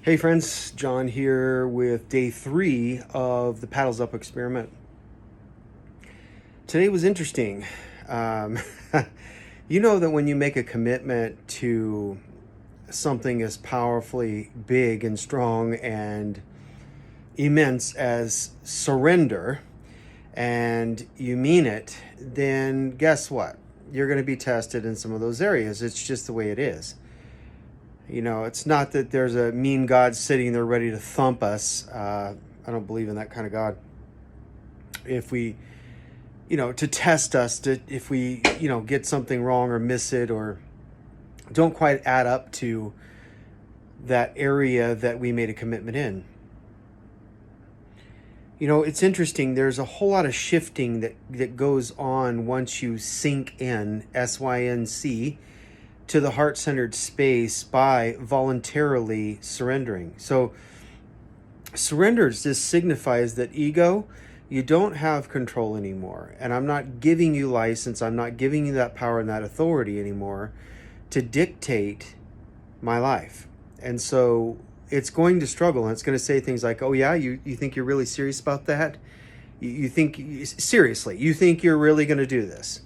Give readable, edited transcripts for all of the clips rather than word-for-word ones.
Hey friends, John here with day 3 of the Paddles Up experiment. Today was interesting. Um, you know that when you make a commitment to something as powerfully big and strong and immense as surrender, and you mean it, then guess what? You're going to be tested in some of those areas. It's just the way it is. You know, it's not that there's a mean God sitting there ready to thump us. I don't believe in that kind of God. If we, to test us, if we, get something wrong or miss it or don't quite add up to that area that we made a commitment in. It's interesting. There's a whole lot of shifting that goes on once you sink in, SYNC, to the heart-centered space by voluntarily surrendering. So surrender just signifies that ego, you don't have control anymore. And I'm not giving you license. I'm not giving you that power and that authority anymore to dictate my life. And so it's going to struggle. And it's going to say things like, oh yeah, you think you're really serious about that? You think, seriously, you think you're really going to do this?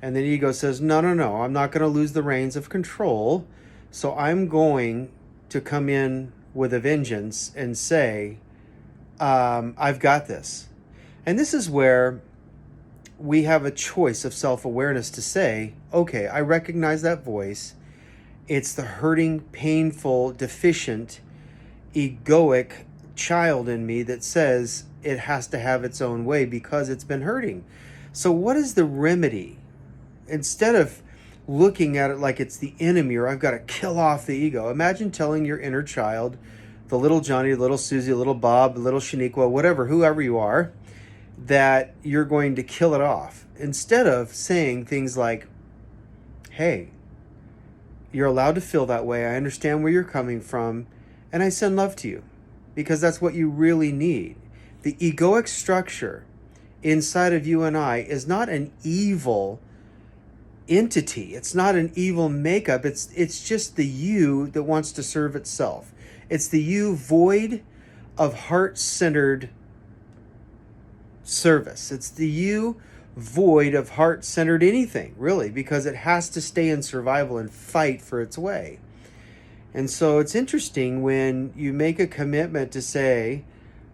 And then ego says, no, I'm not going to lose the reins of control. So I'm going to come in with a vengeance and say, I've got this. And this is where we have a choice of self-awareness to say, okay, I recognize that voice. It's the hurting, painful, deficient, egoic child in me that says it has to have its own way because it's been hurting. So what is the remedy? Instead of looking at it like it's the enemy or I've got to kill off the ego, imagine telling your inner child, the little Johnny, the little Susie, the little Bob, the little Shaniqua, whatever, whoever you are, that you're going to kill it off. Instead of saying things like, hey, you're allowed to feel that way. I understand where you're coming from, and I send love to you because that's what you really need. The egoic structure inside of you and I is not an evil entity. It's not an evil makeup. It's just the you that wants to serve itself. It's the you void of heart-centered service. It's the you void of heart-centered anything, really, because it has to stay in survival and fight for its way. And so it's interesting when you make a commitment to say,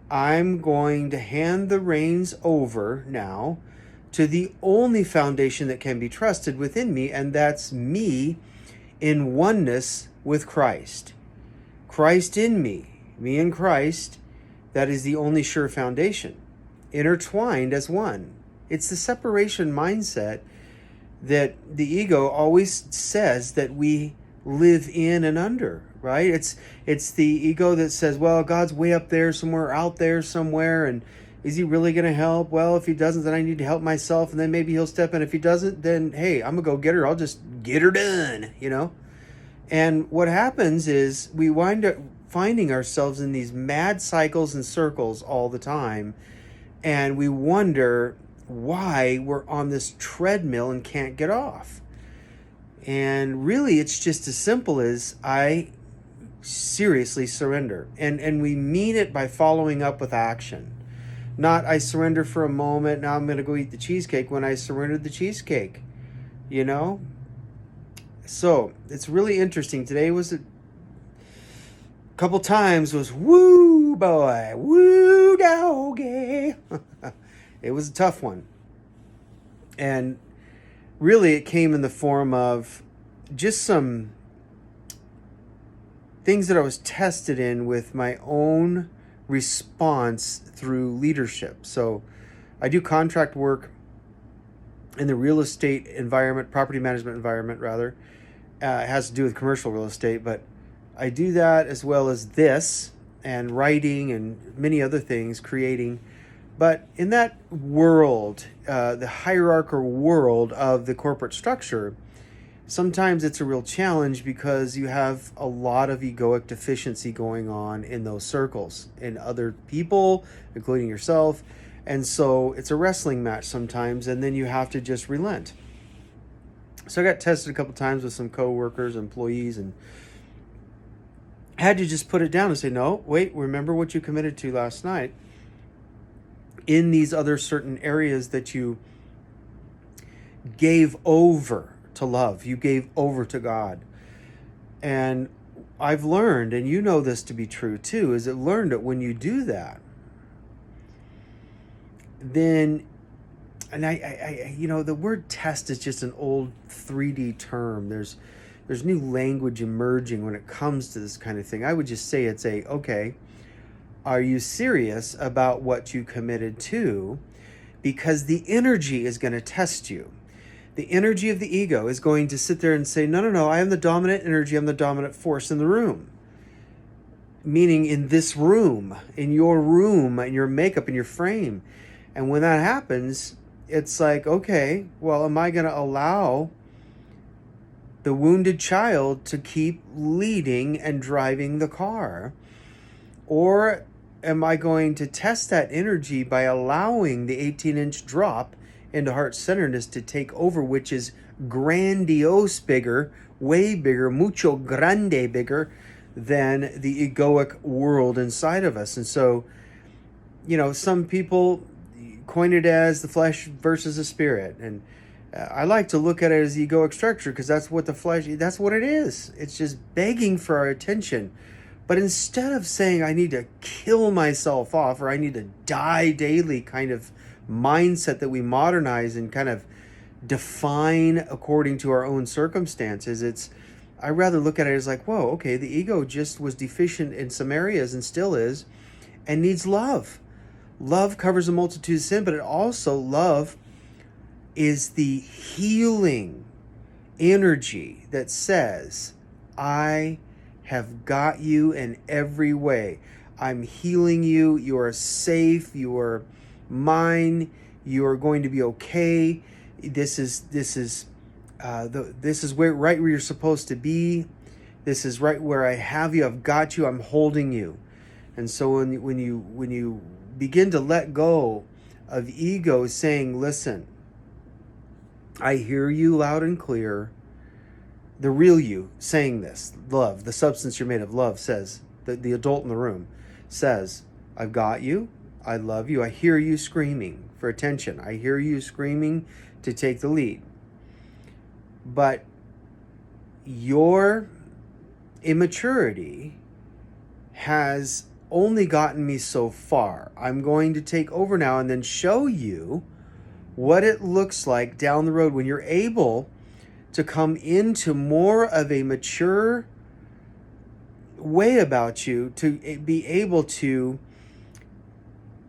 I'm going to hand the reins over now to the only foundation that can be trusted within me, and that's me in oneness with Christ. Christ in me in Christ, that is the only sure foundation, intertwined as one. It's the separation mindset that the ego always says that we live in and under, right? It's the ego that says, well, God's way up there somewhere, out there somewhere, and is he really going to help? Well, if he doesn't, then I need to help myself, and then maybe he'll step in. If he doesn't, then, hey, I'm going to go get her. I'll just get her done, And what happens is we wind up finding ourselves in these mad cycles and circles all the time, and we wonder why we're on this treadmill and can't get off. And really, it's just as simple as I seriously surrender. And we mean it by following up with action. Not I surrender for a moment, now I'm going to go eat the cheesecake when I surrendered the cheesecake, So it's really interesting. Today was a couple times was woo boy, woo doggy. It was a tough one. And really it came in the form of just some things that I was tested in with my own response through leadership. So I do contract work in the real estate environment, property management environment rather. It has to do with commercial real estate, but I do that as well as this and writing and many other things, creating. But in that world, the hierarchical world of the corporate structure, sometimes it's a real challenge because you have a lot of egoic deficiency going on in those circles, in other people, including yourself. And so it's a wrestling match sometimes, and then you have to just relent. So I got tested a couple times with some coworkers, employees, and had to just put it down and say, no, wait, remember what you committed to last night in these other certain areas that you gave over to love, you gave over to God. And I've learned, and you know this to be true too, is I've learned that when you do that, then, and the word test is just an old 3D term. There's new language emerging when it comes to this kind of thing. I would just say it's okay, are you serious about what you committed to? Because the energy is going to test you. The energy of the ego is going to sit there and say, no, I am the dominant energy, I'm the dominant force in the room. Meaning in this room, in your makeup, in your frame. And when that happens, it's like, okay, well, am I going to allow the wounded child to keep leading and driving the car? Or am I going to test that energy by allowing the 18-inch drop into heart-centeredness to take over, which is grandiose bigger, way bigger, mucho grande bigger than the egoic world inside of us. And so, some people coin it as the flesh versus the spirit. And I like to look at it as the egoic structure, because that's what that's what it is. It's just begging for our attention. But instead of saying I need to kill myself off, or I need to die daily kind of mindset that we modernize and kind of define according to our own circumstances, I rather look at it as like, whoa, okay, the ego just was deficient in some areas and still is, and needs love. Love covers a multitude of sin, but it also, love is the healing energy that says, I have got you in every way. I'm healing you. You are safe. You are mine. You are going to be okay. This is where right where you're supposed to be. This is right where I have you. I've got you. I'm holding you. And so when you begin to let go of ego saying, listen, I hear you loud and clear. The real you saying this, love, the substance you're made of, love, says, the adult in the room says, I've got you, I love you, I hear you screaming for attention, I hear you screaming to take the lead. But your immaturity has only gotten me so far. I'm going to take over now and then show you what it looks like down the road when you're able to come into more of a mature way about you, to be able to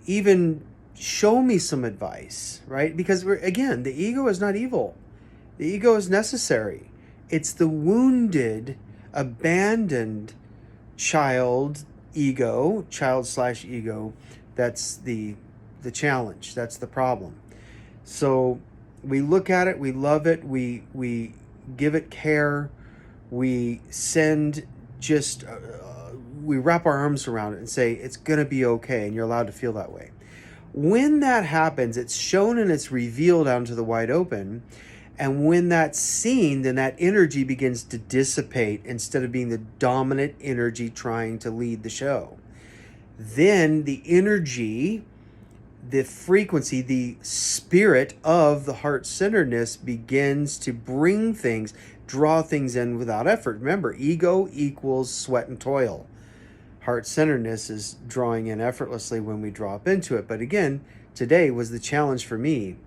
even show me some advice, right? Because again, the ego is not evil. The ego is necessary. It's the wounded, abandoned child ego, child/ego, that's the challenge. That's the problem. So we look at it, we love it, we give it care, we send just, we wrap our arms around it and say, it's going to be okay, and you're allowed to feel that way. When that happens, it's shown and it's revealed out into the wide open, and when that's seen, then that energy begins to dissipate instead of being the dominant energy trying to lead the show. Then the energy, the frequency, the spirit of the heart-centeredness begins to bring things, draw things in without effort. Remember, ego equals sweat and toil. Heart-centeredness is drawing in effortlessly when we drop into it. But again, today was the challenge for me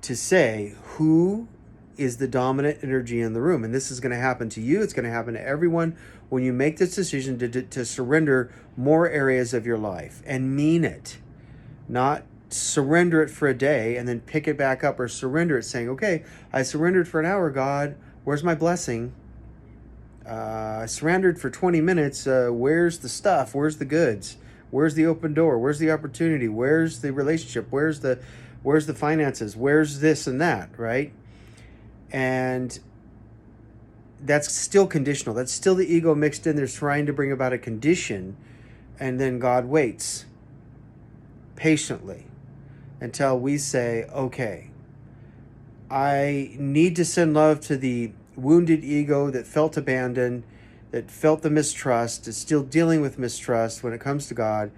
to say, who is the dominant energy in the room? And this is going to happen to you. It's going to happen to everyone when you make this decision to surrender more areas of your life and mean it. Not surrender it for a day and then pick it back up, or surrender it saying, okay, I surrendered for an hour, God, where's my blessing? I surrendered for 20 minutes, where's the stuff? Where's the goods? Where's the open door? Where's the opportunity? Where's the relationship? Where's the finances? Where's this and that, right? And that's still conditional. That's still the ego mixed in there trying to bring about a condition, and then God waits patiently until we say, okay, I need to send love to the wounded ego that felt abandoned, that felt the mistrust, is still dealing with mistrust when it comes to God,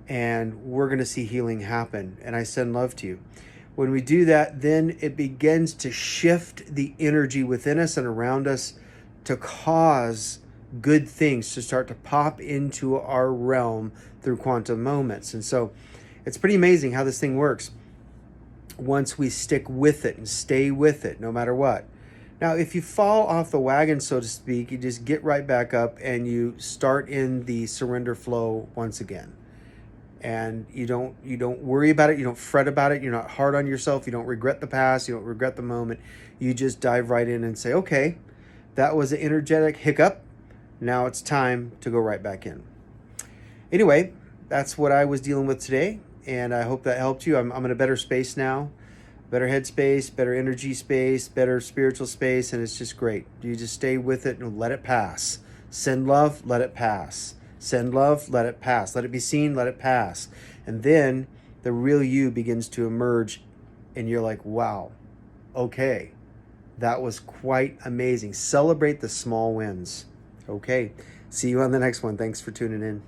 and we're going to see healing happen. And I send love to you. When we do that, then it begins to shift the energy within us and around us to cause good things to start to pop into our realm through quantum moments. And so it's pretty amazing how this thing works once we stick with it and stay with it no matter what. Now, if you fall off the wagon, so to speak, you just get right back up and you start in the surrender flow once again. And you don't worry about it, you don't fret about it, you're not hard on yourself, you don't regret the past, you don't regret the moment. You just dive right in and say, okay, that was an energetic hiccup. Now it's time to go right back in. Anyway, that's what I was dealing with today, and I hope that helped you. I'm in a better space now, better headspace, better energy space, better spiritual space, and it's just great. You just stay with it and let it pass. Send love, let it pass. Send love, let it pass. Let it be seen, let it pass. And then the real you begins to emerge, and you're like, wow, okay, that was quite amazing. Celebrate the small wins. Okay, see you on the next one. Thanks for tuning in.